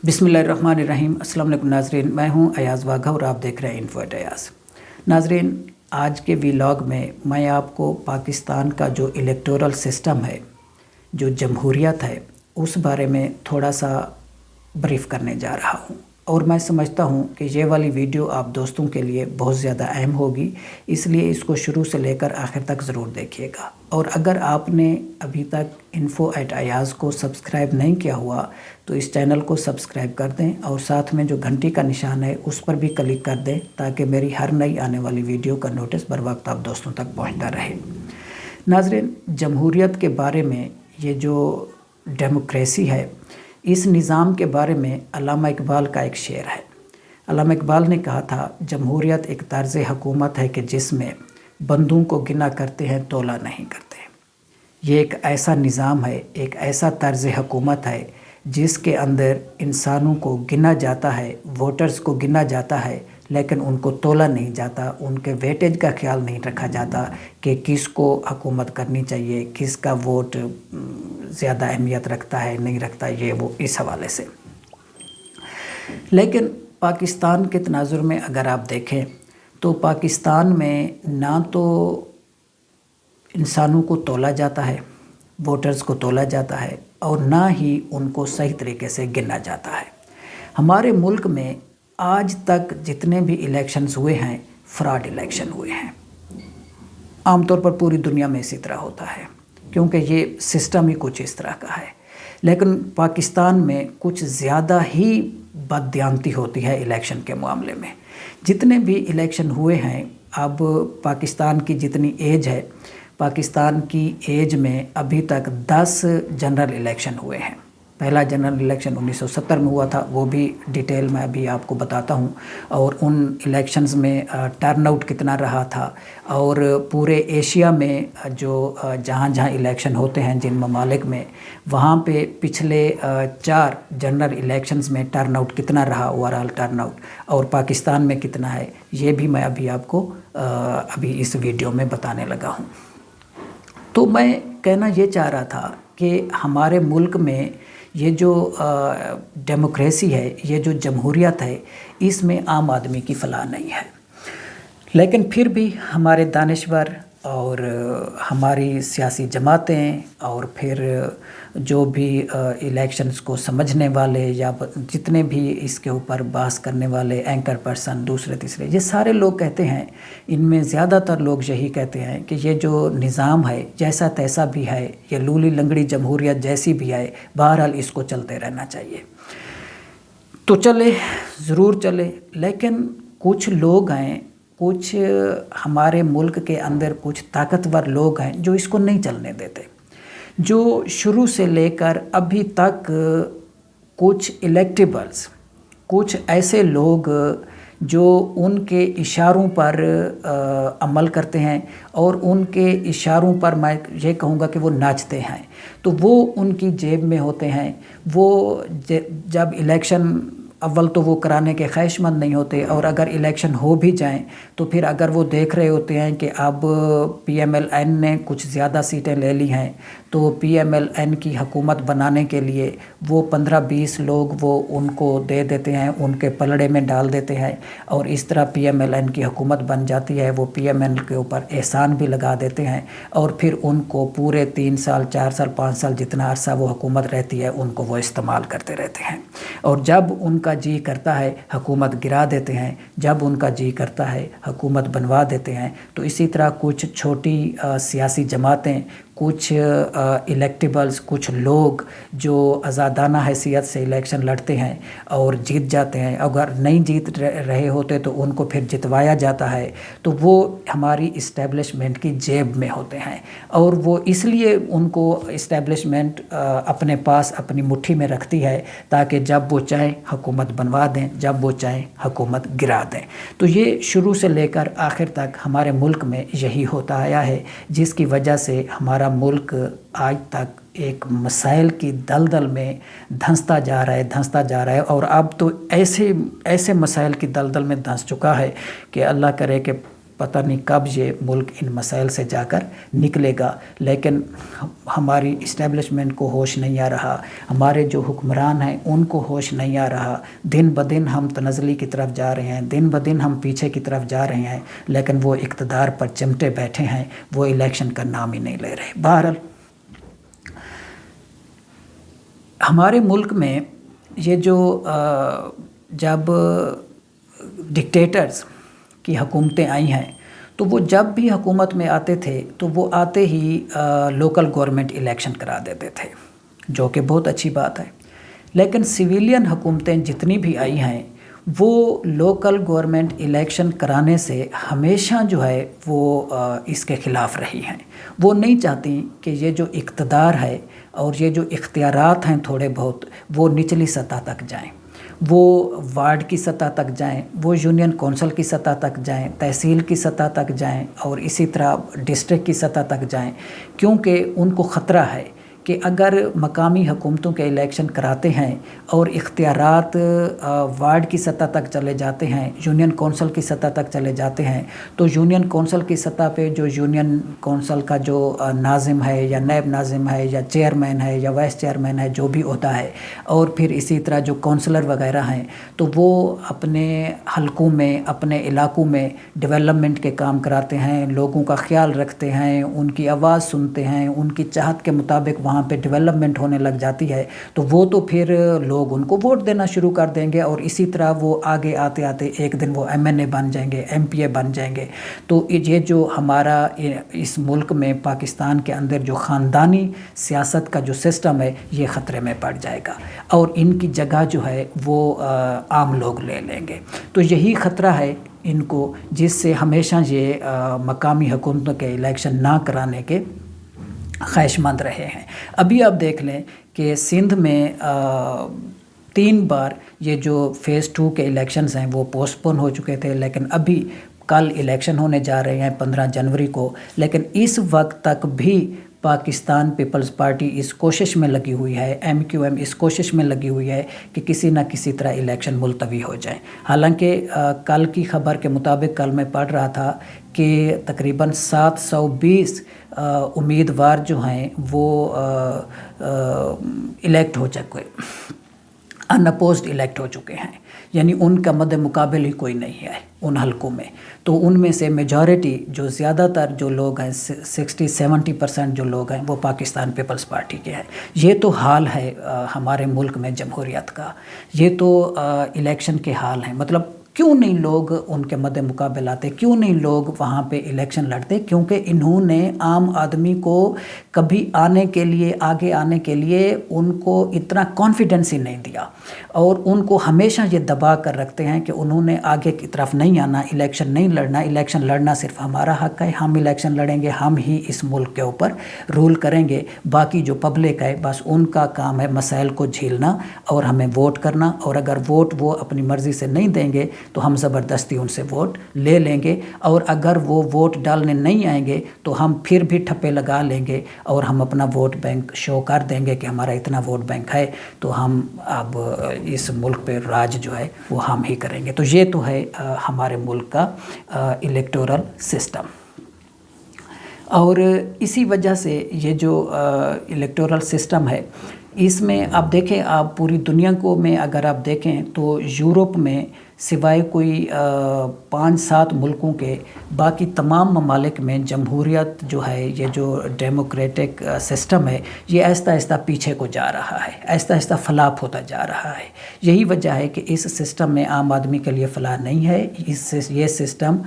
बिस्मिल्लाहिर्रहमानिर्रहीम। अस्सलाम वालेकुम नाज़रीन, मैं हूं अयाज़ वाघा और आप देख रहे हैं इन्फो एट अयाज़। नाज़रीन, आज के व्लॉग में मैं आपको पाकिस्तान का जो इलेक्टोरल सिस्टम है, जो जमहूरियत है, उस बारे में थोड़ा सा ब्रीफ़ करने जा रहा हूं। और मैं समझता हूं कि ये वाली वीडियो आप दोस्तों के लिए बहुत ज़्यादा अहम होगी, इसलिए इसको शुरू से लेकर आखिर तक ज़रूर देखिएगा। और अगर आपने अभी तक इन्फो एट अयाज़ को सब्सक्राइब नहीं किया हुआ तो इस चैनल को सब्सक्राइब कर दें और साथ में जो घंटी का निशान है उस पर भी क्लिक कर दें, ताकि मेरी हर नई आने वाली वीडियो का नोटिस बर वक्त आप दोस्तों तक पहुंचता रहे। नाज़रीन, जमहूरियत के बारे में, ये जो डेमोक्रेसी है, इस निज़ाम के बारे में अल्लामा इकबाल का एक शेर है। अल्लामा इकबाल ने कहा था, जमहूरियत एक तर्ज़ हुकूमत है कि जिसमें बंदों को गिना करते हैं, तोला नहीं करते। ये एक ऐसा निज़ाम है, एक ऐसा तर्ज़ हुकूमत है जिसके अंदर इंसानों को गिना जाता है, वोटर्स को गिना जाता है, लेकिन उनको तोला नहीं जाता, उनके वेटेज का ख्याल नहीं रखा जाता कि किसको हुकूमत करनी चाहिए, किसका वोट ज़्यादा अहमियत रखता है, नहीं रखता, ये वो इस हवाले से। लेकिन पाकिस्तान के तनाजुर में अगर आप देखें तो पाकिस्तान में ना तो इंसानों को तोला जाता है, वोटर्स को तोला जाता है, और ना ही उनको सही तरीके से गिना जाता है। हमारे मुल्क में आज तक जितने भी इलेक्शंस हुए हैं, फ्रॉड इलेक्शन हुए हैं। आमतौर पर पूरी दुनिया में इसी तरह होता है, क्योंकि ये सिस्टम ही कुछ इस तरह का है। लेकिन पाकिस्तान में कुछ ज़्यादा ही बददियानती होती है इलेक्शन के मामले में। जितने भी इलेक्शन हुए हैं, अब पाकिस्तान की जितनी एज है, पाकिस्तान की एज में अभी तक 10 जनरल इलेक्शन हुए हैं। पहला जनरल इलेक्शन 1970 में हुआ था, वो भी डिटेल में अभी आपको बताता हूँ। और उन इलेक्शंस में टर्नआउट कितना रहा था, और पूरे एशिया में जो जहाँ जहाँ इलेक्शन होते हैं जिन ममालिक में, वहाँ पे पिछले 4 जनरल इलेक्शंस में टर्नआउट कितना रहा, ओवरऑल टर्नआउट, और पाकिस्तान में कितना है, ये भी मैं अभी आपको अभी इस वीडियो में बताने लगा हूँ। तो मैं कहना ये चाह रहा था कि हमारे मुल्क में ये जो डेमोक्रेसी है, ये जो जमहूरियत है, इसमें आम आदमी की फलाह नहीं है। लेकिन फिर भी हमारे दानिश्वर और हमारी सियासी जमातें और फिर जो भी इलेक्शंस को समझने वाले या जितने भी इसके ऊपर बहस करने वाले एंकर पर्सन, दूसरे तीसरे, ये सारे लोग कहते हैं, इनमें ज़्यादातर लोग यही कहते हैं कि ये जो निज़ाम है, जैसा तैसा भी है, ये लूली लंगड़ी जमहूरियत जैसी भी है, बहरहाल इसको चलते रहना चाहिए। तो चले, ज़रूर चले, लेकिन कुछ लोग हैं, कुछ हमारे मुल्क के अंदर कुछ ताकतवर लोग हैं जो इसको नहीं चलने देते, जो शुरू से लेकर अभी तक कुछ इलेक्टेबल्स, कुछ ऐसे लोग जो उनके इशारों पर अमल करते हैं और उनके इशारों पर मैं ये कहूँगा कि वो नाचते हैं, तो वो उनकी जेब में होते हैं। वो जब इलेक्शन, अव्वल तो वो कराने के ख्वाहिशमंद नहीं होते, और अगर इलेक्शन हो भी जाएं तो फिर अगर वो देख रहे होते हैं कि अब PMLN ने कुछ ज़्यादा सीटें ले ली हैं, तो PMLN की हुकूमत बनाने के लिए वो 15-20 लोग वो उनको दे देते हैं, उनके पलड़े में डाल देते हैं, और इस तरह PMLN की हुकूमत बन जाती है। वो PML के ऊपर एहसान भी लगा देते हैं, और फिर उनको पूरे 3 साल, 4 साल, 5 साल, जितना अरसा वो हुकूमत रहती है, उनको वो इस्तेमाल करते रहते हैं। और जब उनका जी करता है हुकूमत गिरा देते हैं, जब उनका जी करता है हुकूमत बनवा देते हैं। तो इसी तरह कुछ छोटी सियासी जमातें, कुछ इलेक्टेबल्स, कुछ लोग जो आज़ादाना हैसियत से इलेक्शन लड़ते हैं और जीत जाते हैं, अगर नहीं जीत रहे होते तो उनको फिर जितवाया जाता है, तो वो हमारी इस्टेब्लिशमेंट की जेब में होते हैं, और वो इसलिए उनको इस्टेब्लिशमेंट अपने पास अपनी मुट्ठी में रखती है, ताकि जब वो चाहें हुकूमत बनवा दें, जब वो चाहें हुकूमत गिरा दें। तो ये शुरू से लेकर आखिर तक हमारे मुल्क में यही होता आया है, जिसकी वजह से हमारा मुल्क आज तक एक मसाइल की दलदल में धंसता जा रहा है, और अब तो ऐसे मसाइल की दलदल में धंस चुका है कि अल्लाह करे कि पता नहीं कब ये मुल्क इन मसाइल से जाकर निकलेगा, लेकिन हमारी इस्टेब्लिशमेंट को होश नहीं आ रहा, हमारे जो हुक्मरान हैं उनको होश नहीं आ रहा। दिन ब दिन हम तनज़ली की तरफ जा रहे हैं, दिन ब दिन हम पीछे की तरफ जा रहे हैं, लेकिन वो इक़्तिदार पर चिमटे बैठे हैं, वो इलेक्शन का नाम ही नहीं ले रहे। बहरहाल हमारे मुल्क में ये जो जब डिक्टेटर्स की हुकूमतें आई हैं तो वो जब भी हुकूमत में आते थे तो वो आते ही लोकल गवर्नमेंट इलेक्शन करा देते थे, जो कि बहुत अच्छी बात है। लेकिन सिविलियन हुकूमतें जितनी भी आई हैं वो लोकल गवर्नमेंट इलेक्शन कराने से हमेशा जो है वो इसके ख़िलाफ़ रही हैं। वो नहीं चाहती कि ये जो इक़्तिदार है और ये जो इख्तियारात हैं थोड़े बहुत वो निचली सतह तक जाएं, वो वार्ड की सतह तक जाएं, वो यूनियन कौंसिल की सतह तक जाएं, तहसील की सतह तक जाएं और इसी तरह डिस्ट्रिक्ट की सतह तक जाएं, क्योंकि उनको ख़तरा है कि अगर मकामी हुकूमतों के इलेक्शन कराते हैं और इख्तियारात वार्ड की सतह तक चले जाते हैं, यूनियन कौंसिल की सतह तक चले जाते हैं, तो यूनियन कौंसिल की सतह पे जो यूनियन कौंसिल का जो नाज़िम है या नायब नाज़िम है या चेयरमैन है या वाइस चेयरमैन है, जो भी होता है, और फिर इसी तरह जो कौंसलर वगैरह हैं, तो वो अपने हलकों में, अपने इलाकों में डेवलपमेंट के काम कराते हैं, लोगों का ख्याल रखते हैं, उनकी आवाज़ सुनते हैं, उनकी चाहत के मुताबिक वहाँ पे डेवलपमेंट होने लग जाती है, तो वो तो फिर लोग उनको वोट देना शुरू कर देंगे और इसी तरह वो आगे आते आते एक दिन वो MNA बन जाएंगे, MPA बन जाएंगे। तो ये जो हमारा इस मुल्क में पाकिस्तान के अंदर जो ख़ानदानी सियासत का जो सिस्टम है ये ख़तरे में पड़ जाएगा और इनकी जगह जो है वो आम लोग ले लेंगे। तो यही ख़तरा है इनको, जिससे हमेशा ये मकामी हुकूमतों के इलेक्शन ना कराने के ख्वाहिशमंद रहे हैं। अभी आप देख लें कि सिंध में 3 बार ये जो फ़ेज़ 2 के इलेक्शंस हैं वो पोस्टपोन हो चुके थे, लेकिन अभी कल इलेक्शन होने जा रहे हैं 15 जनवरी को। लेकिन इस वक्त तक भी पाकिस्तान पीपल्स पार्टी इस कोशिश में लगी हुई है, MQM इस कोशिश में लगी हुई है कि किसी न किसी तरह इलेक्शन मुलतवी हो जाए। हालांकि कल की ख़बर के मुताबिक, कल मैं पढ़ रहा था कि तकरीबन 720 उम्मीदवार जो हैं वो इलेक्ट हो चुके, अनअपोज्ड इलेक्ट हो चुके हैं, यानी उनका मद्दे मुकाबले ही कोई नहीं है उन हलकों में। तो उनमें से मेजॉरिटी जो ज़्यादातर जो लोग हैं 60-70% जो लोग हैं वो पाकिस्तान पीपल्स पार्टी के हैं। ये तो हाल है हमारे मुल्क में जमहूरियत का, ये तो इलेक्शन के हाल हैं। मतलब क्यों नहीं लोग उनके मद्दे मुकाबले आते, क्यों नहीं लोग वहाँ पे इलेक्शन लड़ते? क्योंकि इन्होंने आम आदमी को कभी आने के लिए, आगे आने के लिए उनको इतना कॉन्फिडेंस ही नहीं दिया और उनको हमेशा ये दबा कर रखते हैं कि उन्होंने आगे की तरफ नहीं आना, इलेक्शन नहीं लड़ना, इलेक्शन लड़ना सिर्फ हमारा हक़ है, हम इलेक्शन लड़ेंगे, हम ही इस मुल्क के ऊपर रूल करेंगे, बाकी जो पब्लिक है बस उनका काम है मसाइल को झेलना और हमें वोट करना, और अगर वोट वो अपनी मर्ज़ी से नहीं देंगे तो हम ज़बरदस्ती उनसे वोट ले लेंगे, और अगर वो वोट डालने नहीं आएंगे तो हम फिर भी ठप्पे लगा लेंगे और हम अपना वोट बैंक शो कर देंगे कि हमारा इतना वोट बैंक है, तो हम अब इस मुल्क पे राज जो है वो हम ही करेंगे। तो ये तो है हमारे मुल्क का इलेक्टोरल सिस्टम। और इसी वजह से ये जो इलेक्टोरल सिस्टम है, इसमें आप देखें, आप पूरी दुनिया को में अगर आप देखें तो यूरोप में सिवाय कोई 5-7 मुल्कों के बाकी तमाम ममालिक में जमहूरियत जो है, ये जो डेमोक्रेटिक सिस्टम है, ये आहिस्ता आहिस्ता पीछे को जा रहा है, आहिस्ता आहिस्ता फलाप होता जा रहा है। यही वजह है कि इस सिस्टम में आम आदमी के लिए फलाह नहीं है। ये सिस्टम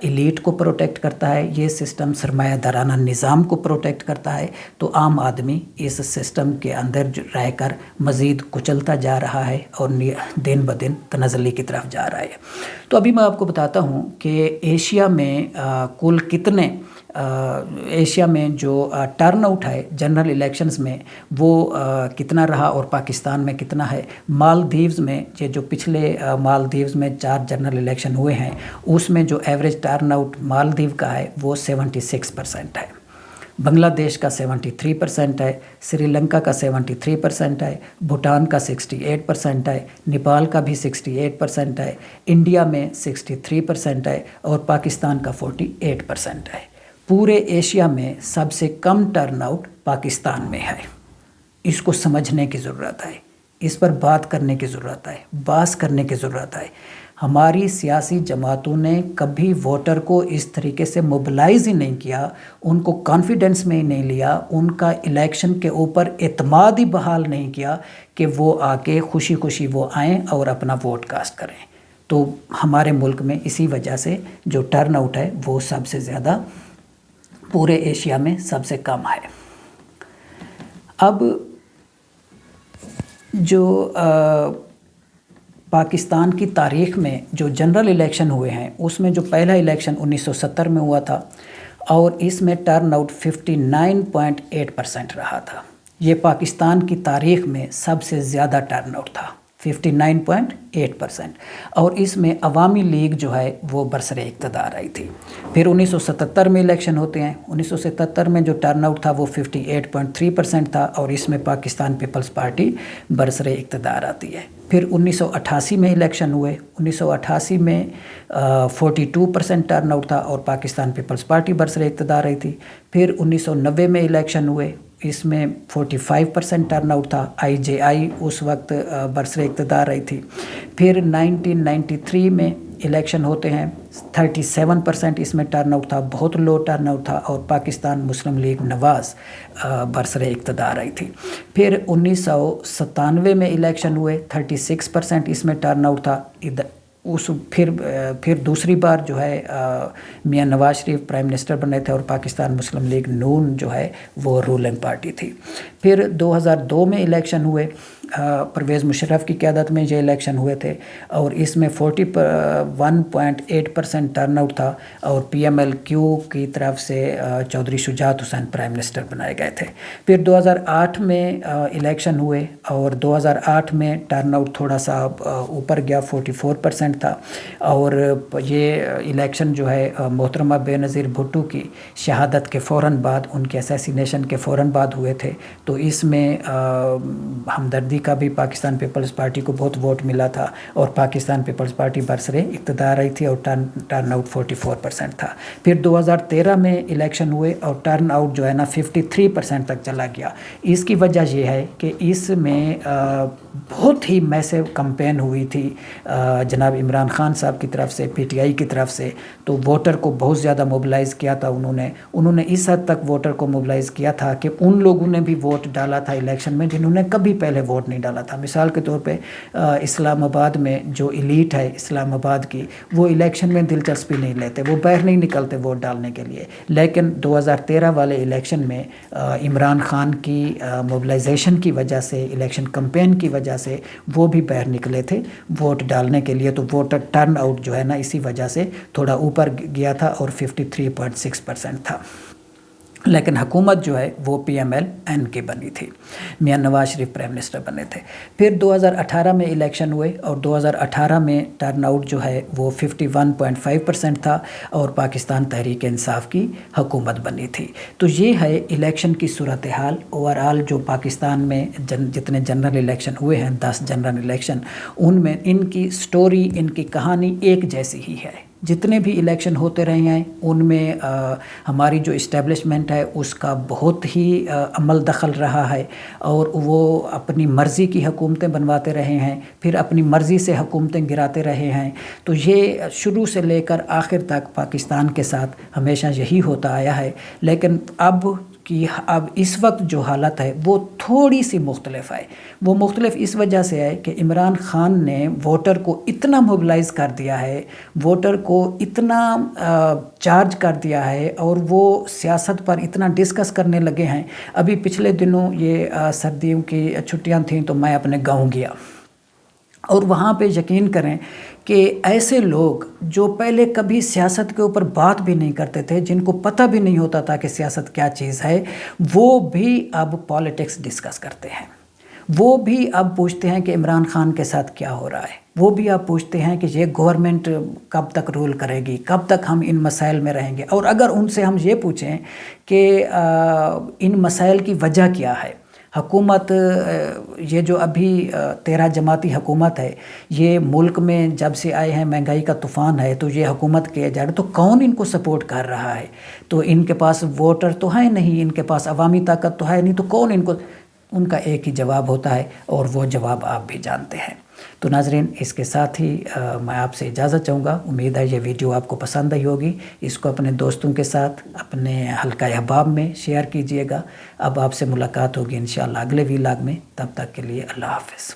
एलीट को प्रोटेक्ट करता है, ये सिस्टम सरमायादाराना निज़ाम को प्रोटेक्ट करता है। तो आम आदमी इस सिस्टम के अंदर रहकर मज़ीद कुचलता जा रहा है और दिन ब दिन तनज़ली की तरफ जा रहा है। तो अभी मैं आपको बताता हूँ कि एशिया में कुल कितने एशिया में जो टर्नआउट है जनरल इलेक्शंस में वो कितना रहा और पाकिस्तान में कितना है। मालदीव्स में ये जो पिछले मालदीव्स में 4 जनरल इलेक्शन हुए हैं उसमें जो एवरेज टर्नआउट मालदीव का है वो 76% है। बांग्ला देश का 73% है, श्रीलंका का 73% है, भूटान का 68% है, नेपाल का भी 68% है, इंडिया में 63% है और पाकिस्तान का 48% है। पूरे एशिया में सबसे कम टर्नआउट पाकिस्तान में है। इसको समझने की ज़रूरत है, इस पर बात करने की ज़रूरत है, बात करने की ज़रूरत है। हमारी सियासी जमातों ने कभी वोटर को इस तरीके से मोबिलाइज़ ही नहीं किया, उनको कॉन्फिडेंस में ही नहीं लिया, उनका इलेक्शन के ऊपर एतमाद ही बहाल नहीं किया कि वो आके खुशी खुशी वो आएँ और अपना वोट कास्ट करें। तो हमारे मुल्क में इसी वजह से जो टर्नआउट है वो सबसे ज़्यादा पूरे एशिया में सबसे कम है। अब जो पाकिस्तान की तारीख़ में जो जनरल इलेक्शन हुए हैं उसमें जो पहला इलेक्शन 1970 में हुआ था और इसमें टर्नआउट 59.8% रहा था। ये पाकिस्तान की तारीख़ में सबसे ज़्यादा टर्नआउट था, 59.8%। और इसमें अवामी लीग जो है वो बरसरे इक़्तिदार आई थी। फिर 1977 में इलेक्शन होते हैं। 1977 में जो टर्नआउट था वो 58.3% था और इसमें पाकिस्तान पीपल्स पार्टी बरसरे इक़्तिदार आती है। फिर 1988 में इलेक्शन हुए। 1988 में 42% टर्नआउट था और पाकिस्तान पीपल्स पार्टी बरसरे इक़्तिदार आई थी। फिर 1990 में इलेक्शन हुए, इसमें 45% टर्नआउट था, IJI उस वक्त बरसरे इक़्तिदार आई थी। फिर 1993 में इलेक्शन होते हैं, 37% इसमें टर्नआउट था, बहुत लो टर्नआउट था और पाकिस्तान मुस्लिम लीग नवाज़ बरसरे इक़्तिदार आई थी। फिर 1997 में इलेक्शन हुए, 36% इसमें टर्नआउट था। फिर दूसरी बार जो है मियां नवाज शरीफ प्राइम मिनिस्टर बने थे और पाकिस्तान मुस्लिम लीग नून जो है वो रूलिंग पार्टी थी। फिर 2002 में इलेक्शन हुए, परवेज़ मुशर्रफ की क़यादत में ये इलेक्शन हुए थे और इसमें 41.8% टर्नआउट था और PMLQ की तरफ से चौधरी शुजात हुसैन प्राइम मिनिस्टर बनाए गए थे। फिर 2008 में इलेक्शन हुए और 2008 में टर्नआउट थोड़ा सा ऊपर गया, 44% था और ये इलेक्शन जो है मोहतरमा बेनज़ीर भुट्टो की शहादत के फ़ौरन बाद, उनके असैसिनेशन के फ़ौरन बाद हुए थे। तो इसमें हमदर्दी का भी पाकिस्तान पीपल्स पार्टी को बहुत वोट मिला था और पाकिस्तान पीपल्स पार्टी बरसरे इक़्तिदार आई थी और टर्नआउट 44% था। फिर 2013 में इलेक्शन हुए और टर्नआउट जो है ना 53% तक चला गया। इसकी वजह ये है कि इसमें बहुत ही मैसिव कैंपेन हुई थी जनाब इमरान खान साहब की तरफ से, PTI की तरफ से। तो वोटर को बहुत ज़्यादा मोबिलाइज़ किया था उन्होंने इस हद तक वोटर को मोबिलाइज़ किया था कि उन लोगों ने भी वोट डाला था इलेक्शन में जिन्होंने कभी पहले वोट नहीं डाला था। मिसाल के तौर पे इस्लामाबाद में जो एलीट है इस्लामाबाद की, वो इलेक्शन में दिलचस्पी नहीं लेते, वो बाहर नहीं निकलते वोट डालने के लिए। लेकिन 2013 वाले इलेक्शन में इमरान खान की मोबिलाइजेशन की वजह से, इलेक्शन कैंपेन की वजह से वो भी बाहर निकले थे वोट डालने के लिए। तो वोटर टर्नआउट जो है ना इसी वजह से थोड़ा ऊपर गया था और 53.6% था। लेकिन हुकूमत जो है वो PMLN की बनी थी, मियां नवाज शरीफ प्राइम मिनिस्टर बने थे। फिर 2018 में इलेक्शन हुए और 2018 में टर्नआउट जो है वो 51.5% था और पाकिस्तान तहरीक इंसाफ की हुकूमत बनी थी। तो ये है इलेक्शन की सूरत हाल। ओवरऑल जो पाकिस्तान में जितने जनरल इलेक्शन हुए हैं, 10 जनरल इलेक्शन, उनमें इनकी स्टोरी, इनकी कहानी एक जैसी ही है। जितने भी इलेक्शन होते रहे हैं उनमें हमारी जो इस्टेब्लिशमेंट है उसका बहुत ही अमल दखल रहा है और वो अपनी मर्ज़ी की हुकूमतें बनवाते रहे हैं, फिर अपनी मर्ज़ी से हुकूमतें गिराते रहे हैं। तो ये शुरू से लेकर आखिर तक पाकिस्तान के साथ हमेशा यही होता आया है। लेकिन अब इस वक्त जो हालत है वो थोड़ी सी मुख्तलिफ है। वो मुख्तलिफ इस वजह से है कि इमरान ख़ान ने वोटर को इतना मोबिलाइज़ कर दिया है, वोटर को इतना चार्ज कर दिया है और वो सियासत पर इतना डिस्कस करने लगे हैं। अभी पिछले दिनों ये सर्दियों की छुट्टियां थीं तो मैं अपने गांव गया और वहाँ पे यकीन करें कि ऐसे लोग जो पहले कभी सियासत के ऊपर बात भी नहीं करते थे, जिनको पता भी नहीं होता था कि सियासत क्या चीज़ है, वो भी अब पॉलिटिक्स डिस्कस करते हैं। वो भी अब पूछते हैं कि इमरान खान के साथ क्या हो रहा है, وہ بھی آپ پوچھتے ہیں کہ یہ گورنمنٹ کب تک رول کرے گی، کب تک ہم ان مسائل میں رہیں گے۔ اور اگر ان سے ہم یہ پوچھیں کہ ان مسائل کی وجہ کیا ہے، حکومت یہ جو ابھی 13 جماعتی حکومت ہے، یہ ملک میں جب سے آئے ہیں مہنگائی کا طوفان ہے، تو یہ حکومت کیا جا رہا ہے، تو کون ان کو سپورٹ کر رہا ہے؟ تو ان کے پاس ووٹر تو ہے نہیں، ان کے پاس عوامی طاقت تو ہے نہیں، تو کون ان کا ایک ہی جواب ہوتا ہے، اور وہ جواب آپ بھی جانتے ہیں۔ تو ناظرین، اس کے ساتھ ہی میں آپ سے اجازت چاہوں گا۔ امید ہے یہ ویڈیو آپ کو پسند آئی ہوگی۔ اس کو اپنے دوستوں کے ساتھ، اپنے حلقہ احباب میں شیئر کیجئے گا۔ اب آپ سے ملاقات ہوگی انشاءاللہ اگلے ویلاگ میں، تب تک کے لیے اللہ حافظ۔